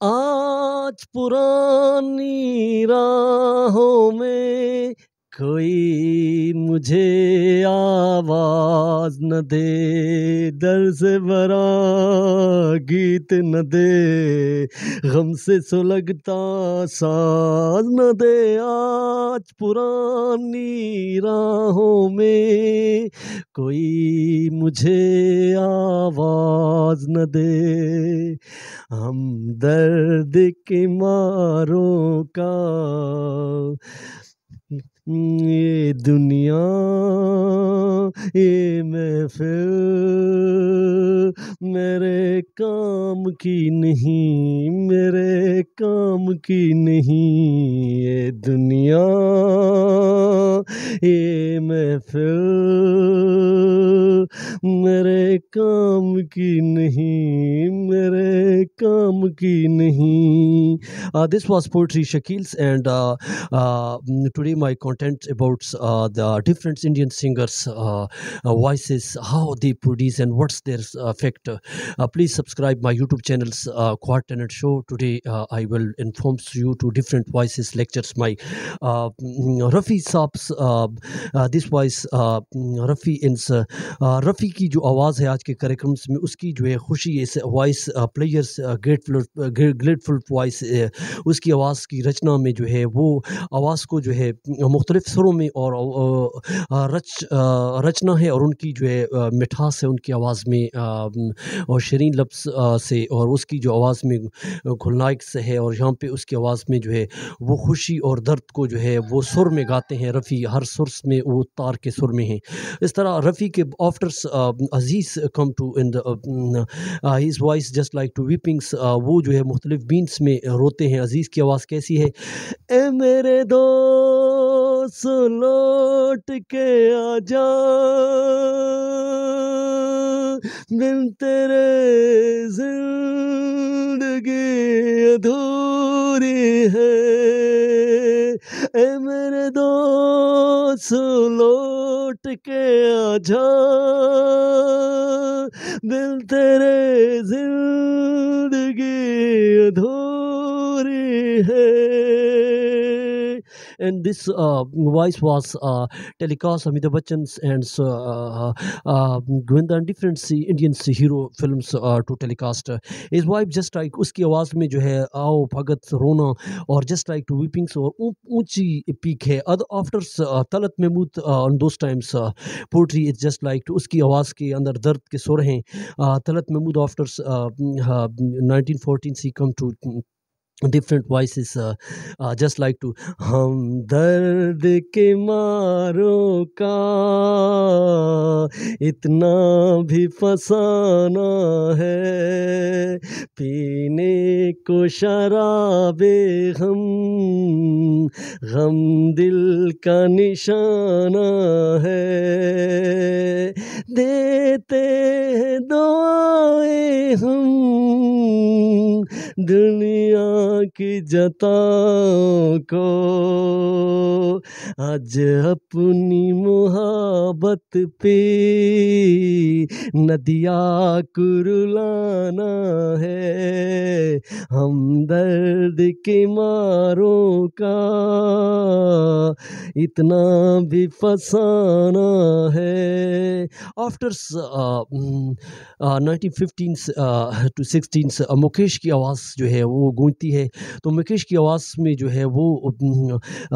आज पुरानी राहों में कोई मुझे आवाज न दे, दर्द से भरा गीत न दे, गम से सुलगता साज न दे। आज पुरानी राहों में कोई मुझे आवाज न दे, हम दर्द के मारों का ये दुनिया, ये महफिल मेरे काम की नहीं, मेरे काम की नहीं। ये दुनिया, ये महफिल मेरे काम की नहीं, मेरे काम की नहीं। This was poetry Shakil's, and today my content about the different Indian singers voices, how they produce and what's their effect. Please subscribe my YouTube channel's Quarternet Show. Today I will inform you to different voices lectures. My Rafi Saab's this voice Rafi ins Rafi की जो आवाज़ है आज के कार्यक्रम में, उसकी जो है खुशी इस वॉइस प्लेयर्स ग्रेटफुल वॉइस उसकी आवाज़ की रचना में जो है वो आवाज़ को जो है मुख्तलिफ़ सुरों में और रचना है, और उनकी जो है मिठास है उनकी आवाज़ में, और शरीन लफ्ज़ से, और उसकी जो आवाज़ में घुलनाइक से है, और यहाँ पे उसकी आवाज़ में जो है वो खुशी और दर्द को जो है वो सुर में गाते हैं। रफ़ी हर सुर में वो तार के सुर में हैं। इस तरह रफ़ी के after Aziz come to in his voice just like to weepings, वो जो है मुख्तलिफ बीन्स में रोते हैं। अजीज़ की आवाज़ कैसी है? ए मेरे दोस्त लौट के आ जा, बिन तेरे जिंदगी अधूरी है। ए मेरे दोस्त लौट के आ जा, बिन तेरे जिंदगी अधूरी है। And this voice was telecast Amitabh Bachchan's and Govinda and different Indian hero films to telecast. His wife just like उसकी आवाज़ में जो है आओ भगत रोना और just like to weepings और ऊंची पीक है। After Talat Mahmood on those times poetry is just like to उसकी आवाज़ के अंदर दर्द के सुर हैं। Talat Mahmood after 1914 he come to different voices just like to हम दर्द के मारों का इतना भी फसाना है, पीने को शराबे गम दिल का निशाना है, देते हैं दुआएं हम दुनिया की जताओं को, आज अपनी मोहब्बत पे नदिया कुरुलाना है, हम दर्द के मारों का इतना भी फसाना है। आफ्टर 1915 to 16 मुकेश की आवाज़ जो है वो गूंजती है। तो मुकेश की आवाज़ में जो है वो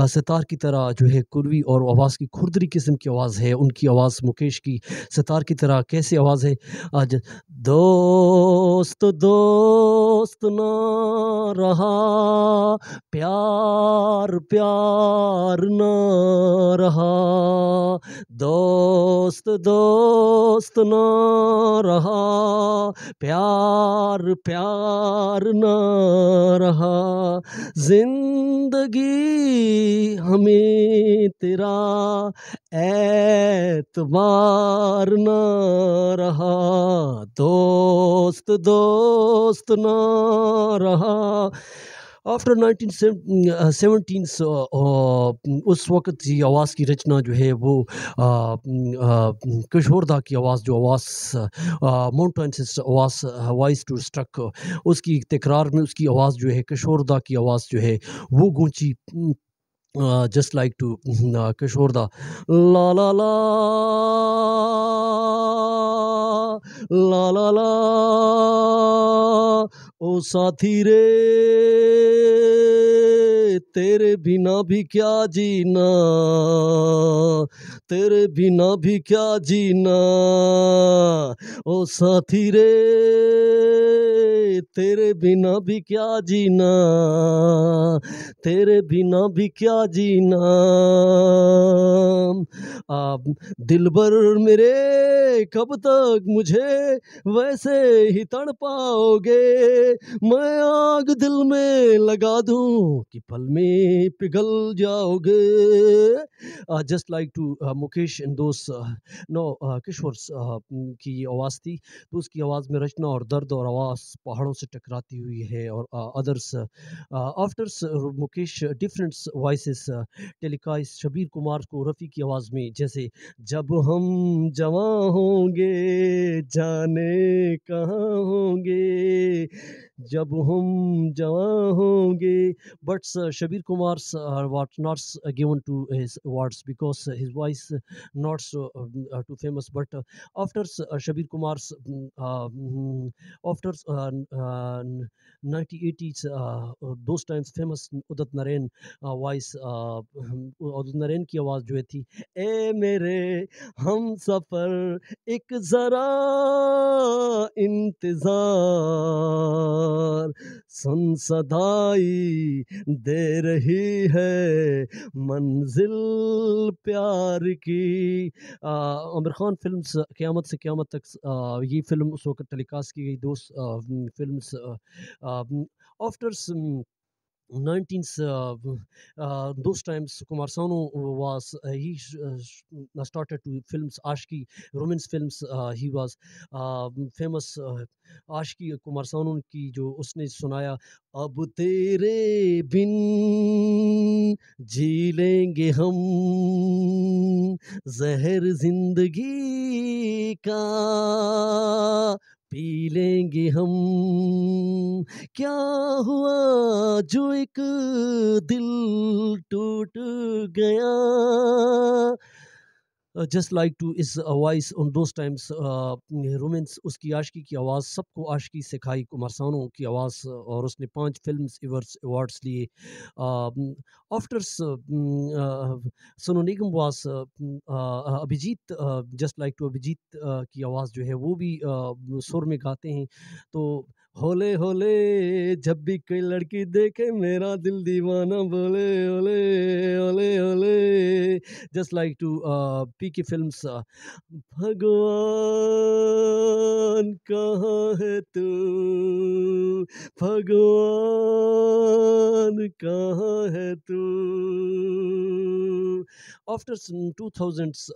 सितार की तरह जो है कुर्वी और आवाज़ की खुरदरी किस्म की आवाज़ है। उनकी आवाज़ मुकेश की सितार की तरह कैसी आवाज़ है? आज दोस्त दोस्त ना रहा, प्यार प्यार ना रहा, दोस्त दोस्त ना रहा, प्यार प्यार ना रहा, जिंदगी हमें तेरा एतबार ना रहा, दोस्त दोस्त ना रहा। आफ्टर 1917 उस वक़्त ये आवाज़ की रचना जो है वो किशोरदा की आवाज़ जो आवाज़ माउंटेन से आवाज़ वॉइस टू स्ट्रक उसकी तकरार में उसकी आवाज़ जो है किशोरदा की आवाज़ जो है वो गूंजी just like to Kishorda la la la la la la ओ साथी रे तेरे बिना भी क्या जीना तेरे बिना भी क्या जीना ओ साथी रे तेरे बिना भी क्या जीना तेरे बिना भी क्या जीना आप दिलबर मेरे कब तक मुझे वैसे ही तड़ पाओगे मैं आग दिल में लगा दूं कि पल में पिघल जाओगे जस्ट लाइक टू मुकेश इन दोस्त नो किशोर की आवाज़ थी तो उसकी आवाज़ में रचना और दर्द और आवाज़ पहाड़ों से टकराती हुई है और others after Mukesh different voices telecast Shabir Kumar को रफ़ी की आवाज़ में जैसे जब हम जवां होंगे जाने कहाँ होंगे जब हम जवां होंगे but Shabir Kumar's was not given to his awards because his voice not so too famous but after Shabir Kumar's after 1980s those times famous Udit Narain voice Udit Narain की आवाज़ जो है थी ए मेरे हम सफ़र एक ज़रा इंतज़ार सुन सदाई दे रही है मंजिल प्यार की आमिर खान फिल्म्स क़यामत से क़यामत तक ये फ़िल्म उस वक़्त टेलीकास्ट की गई दोस्त films after 19s those times Kumar Sanu was started to films Ashki romance films he was famous Ashki Kumar Sanu की जो उसने सुनाया अब तेरे बिन जी लेंगे हम जहर जिंदगी का पी लेंगे हम क्या हुआ जो एक दिल टूट गया जस्ट लाइक टू इस वॉइस उन दोस टाइम्स रोमांस उसकी आशिकी की आवाज़ सबको आशिकी सिखाई कुमार सानू की आवाज़ और उसने 5 फिल्म्स अवार्ड्स लिए after Sonu Nigam was Abhijeet just like to Abhijeet की आवाज़ जो है वो भी सुर में गाते हैं तो होले होले जब भी कोई लड़की देखे मेरा दिल दीवाना बोले ओले ओले ओले just like to PK Films भगवान कहाँ है तू भगवान कहाँ है तू after 2000s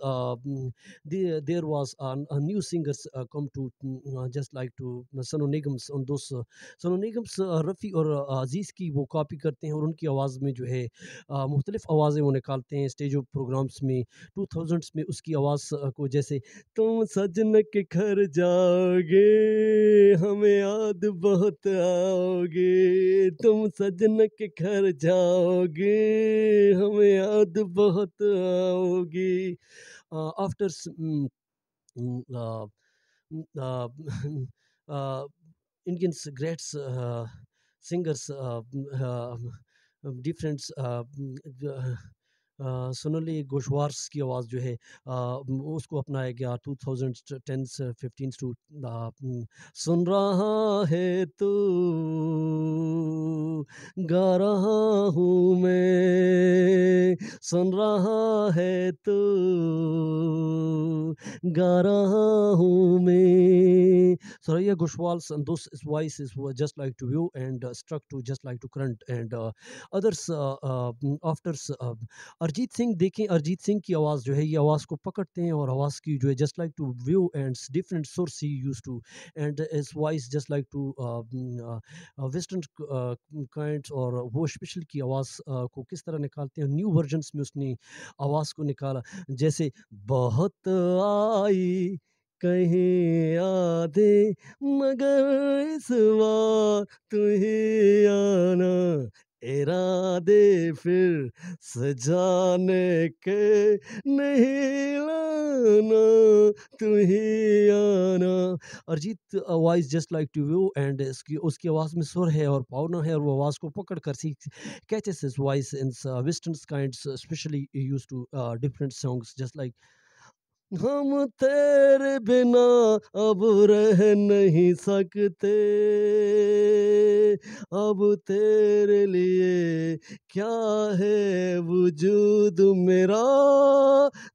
there was a new singers come to just like to Sonu Nigams on those Sonu Nigams Rafi और अज़ीज़ की वो कॉपी करते हैं और उनकी आवाज़ में जो है मुख्तलिफ आवाज़ें वो निकालते हैं स्टेज प्रोग्राम्स में 2000s में उसकी आवाज़ को जैसे तुम सजन के घर जाओगे हमें याद बहुत आओगे तुम सजन के घर जाओगे हमें याद बहुत आओगी after Indians greats singers different Sonali घोषवार्स की आवाज़ जो है उसको अपनाया गया 2010s 15 टू सुन रहा है तू गा रहा हूँ मैं सुन रहा है तू गा रहा हूँ मैं Soraya Ghoshwal's and those voices were just like to you and struck to just like to current and others after Arijit Singh देखें, अरिजीत सिंह की आवाज़ जो है, ये आवाज़ को पकड़ते हैं और आवाज़ की जो है just like to view and different source ही used to and is voice just like to western kinds, और वो स्पेशल की आवाज़ को किस तरह निकालते हैं, न्यू वर्जन्स में उसने आवाज़ को निकाला। जैसे बहुत आई कहीं यादें, मगर इस बार तू ही आना, इरादे फिर सजाने के नहीं लाना, तू ही आना। Arijit voice just like to you and इसकी उसकी आवाज़ में सुर है और भावना है, और वो आवाज़ को पकड़ कर सी catches his voice in western kinds, especially used to different songs, just like हम तेरे बिना अब रह नहीं सकते, अब तेरे लिए क्या है वजूद मेरा,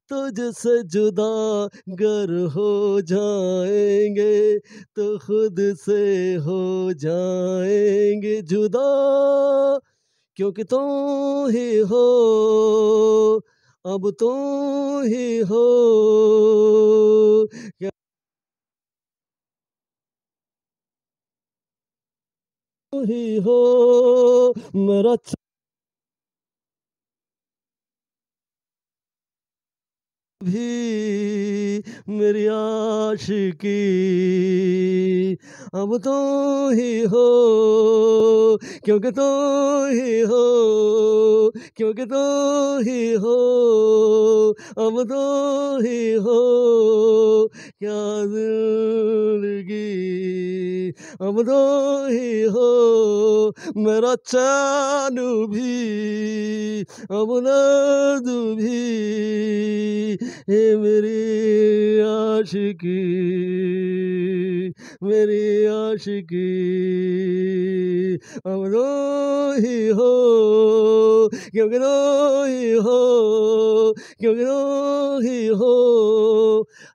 तुझसे जुदा गर हो जाएंगे तो खुद से हो जाएंगे जुदा, क्योंकि तुम ही हो, अब तुम ही हो, क्या तुम ही हो मेरा भी मेरी आशिकी, अब तो ही हो, क्योंकि तो ही हो, क्योंकि तो ही हो, अब तो ही हो, क्या जिंदगी, अब तो ही हो मेरा चानू भी, अब दर्द भी, हे मेरी आशिकी, मेरी आशिकी, अब तो ही हो, क्योंकि तो ही हो, क्योंकि तो ही हो।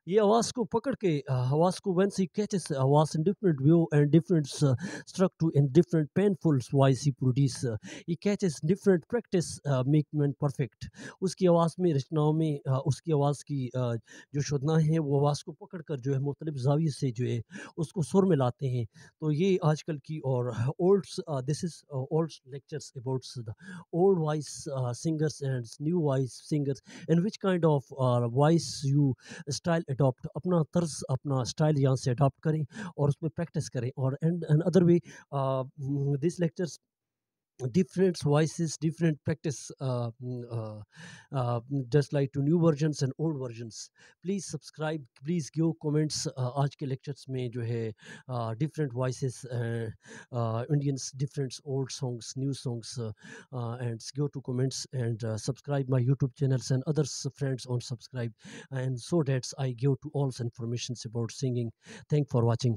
ये आवाज़ को पकड़ के आवाज़ को when he catches आवाज़ in different view and different struck to in different painful voice he produce, he catches different practice make man perfect। उसकी आवाज़ में रचनाओं में उसकी आवाज़ की जो शोधना है, वो आवाज़ को पकड़ कर जो है मुख्तलिफ ज़ाविये से जो है उसको सुर में लाते हैं। तो ये आजकल की और old this is old lectures about the old voice singers and new voice singers, and which kind of voice you style adopt, अपना तर्ज अपना स्टाइल यहाँ से अडॉप्ट करें और उसमें प्रैक्टिस करें। और and other way this lectures different voices, different practice, just like to new versions and old versions। please subscribe, please give comments। आज के lectures में जो है different voices, Indians, different old songs, new songs, and go to comments and subscribe my YouTube channels and others friends on subscribe, and so that I give to all informations about singing। Thank for watching।